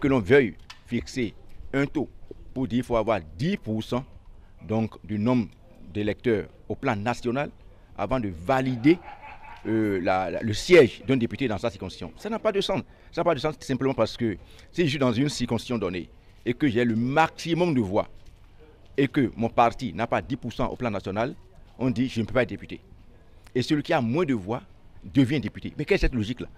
Que l'on veuille fixer un taux pour dire qu'il faut avoir 10% donc, du nombre d'électeurs au plan national avant de valider le siège d'un député dans sa circonscription. Ça n'a pas de sens. Ça n'a pas de sens simplement parce que si je suis dans une circonscription donnée et que j'ai le maximum de voix et que mon parti n'a pas 10% au plan national, on dit je ne peux pas être député. Et celui qui a moins de voix devient député. Mais quelle est cette logique-là?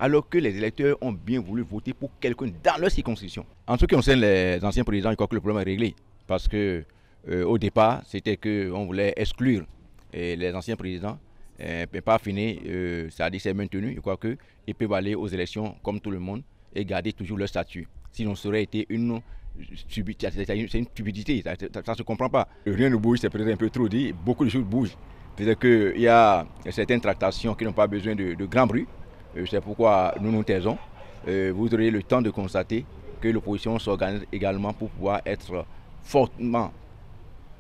Alors que les électeurs ont bien voulu voter pour quelqu'un dans leur circonscription. En ce qui concerne les anciens présidents, je crois que le problème est réglé. Parce que au départ, c'était qu'on voulait exclure les anciens présidents. Mais pas fini, ça a dit c'est maintenu. Je crois qu'ils peuvent aller aux élections comme tout le monde et garder toujours leur statut. Sinon, ça aurait été une stupidité. Ça ne se comprend pas. Rien ne bouge, c'est peut-être un peu trop dit. Beaucoup de choses bougent. C'est-à-dire qu'il y a certaines tractations qui n'ont pas besoin de grand bruit. C'est pourquoi nous nous taisons. Vous aurez le temps de constater que l'opposition s'organise également pour pouvoir être fortement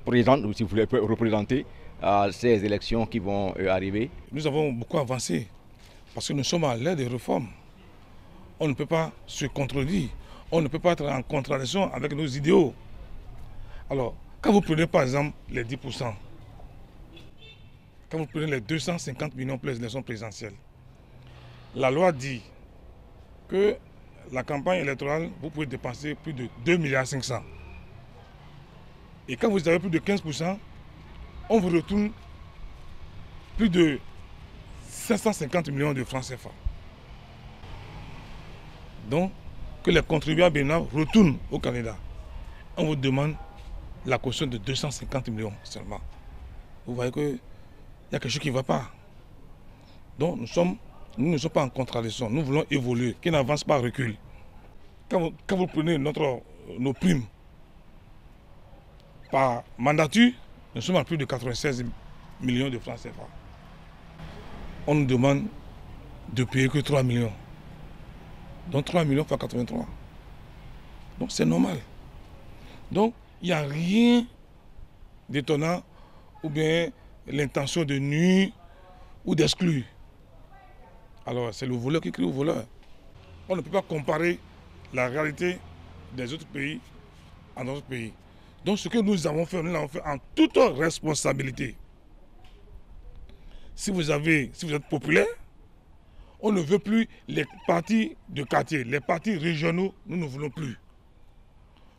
présente, ou si vous voulez, représenter à ces élections qui vont arriver. Nous avons beaucoup avancé parce que nous sommes à l'ère des réformes. On ne peut pas se contredire. On ne peut pas être en contradiction avec nos idéaux. Alors, quand vous prenez par exemple les 10%, quand vous prenez les 250 millions pour les élections présidentielles, la loi dit que la campagne électorale, vous pouvez dépenser plus de 2,5 milliards. Et quand vous avez plus de 15%, on vous retourne plus de 750 millions de francs CFA. Donc, que les contribuables bénins retournent au Canada. On vous demande la caution de 250 millions seulement. Vous voyez qu'il y a quelque chose qui ne va pas. Donc, nous ne sommes pas en contradiction. Nous voulons évoluer, qui n'avance pas recule. Quand vous prenez nos primes par mandature, nous sommes à plus de 96 millions de francs CFA. On nous demande de payer que 3 millions. Donc 3 millions fois 83. Donc c'est normal. Donc il n'y a rien d'étonnant ou bien l'intention de nuire ou d'exclure. Alors c'est le voleur qui crie au voleur. On ne peut pas comparer la réalité des autres pays à notre pays. Donc ce que nous avons fait, nous l'avons fait en toute responsabilité. Si vous êtes populaire, on ne veut plus les partis de quartier, les partis régionaux, nous ne voulons plus.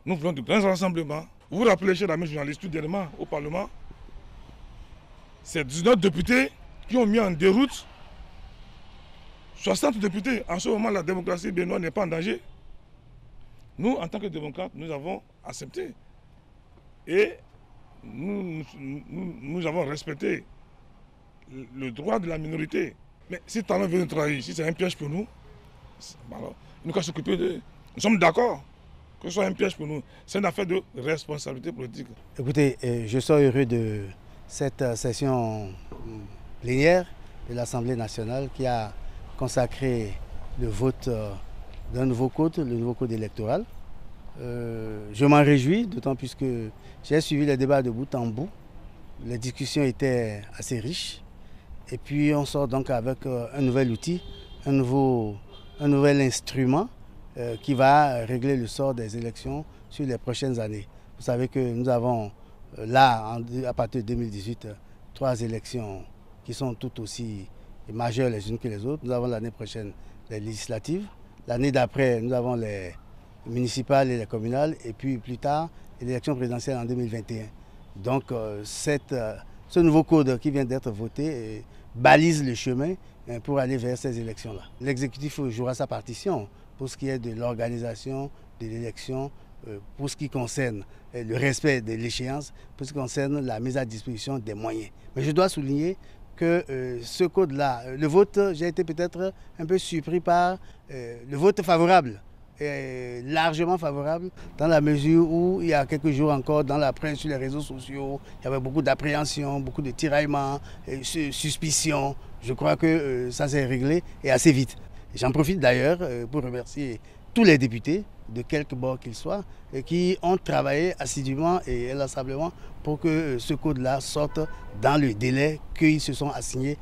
Nous voulons de grands rassemblements. Vous vous rappelez, chers amis journalistes, tout dernièrement au Parlement, c'est 19 députés qui ont mis en déroute 60 députés. En ce moment, la démocratie béninoise n'est pas en danger. Nous, en tant que démocrates, nous avons accepté. Et nous avons respecté le droit de la minorité. Mais si Talon veut nous trahir, si c'est un piège pour nous, alors, nous allons s'occuper de... Nous sommes d'accord que ce soit un piège pour nous. C'est une affaire de responsabilité politique. Écoutez, je suis heureux de cette session plénière de l'Assemblée nationale qui a consacré le vote d'un nouveau code, le nouveau code électoral. Je m'en réjouis, d'autant plus que j'ai suivi les débats de bout en bout. Les discussions étaient assez riches. Et puis on sort donc avec un nouvel outil, un nouvel instrument qui va régler le sort des élections sur les prochaines années. Vous savez que nous avons là, à partir de 2018, 3 élections qui sont toutes aussi majeures les unes que les autres. Nous avons l'année prochaine les législatives. L'année d'après, nous avons les municipales et les communales. Et puis plus tard, l'élection présidentielle en 2021. Donc ce nouveau code qui vient d'être voté balise le chemin pour aller vers ces élections-là. L'exécutif jouera sa partition pour ce qui est de l'organisation de l'élection, pour ce qui concerne le respect de l'échéance, pour ce qui concerne la mise à disposition des moyens. Mais je dois souligner que ce code-là, le vote, j'ai été peut-être un peu surpris par le vote favorable. Largement favorable dans la mesure où il y a quelques jours encore dans la presse, sur les réseaux sociaux, il y avait beaucoup d'appréhension, beaucoup de tiraillements, suspicions. Je crois que ça s'est réglé et assez vite. J'en profite d'ailleurs pour remercier tous les députés, de quelque bord qu'ils soient, qui ont travaillé assidûment et inlassablement pour que ce code-là sorte dans le délai qu'ils se sont assignés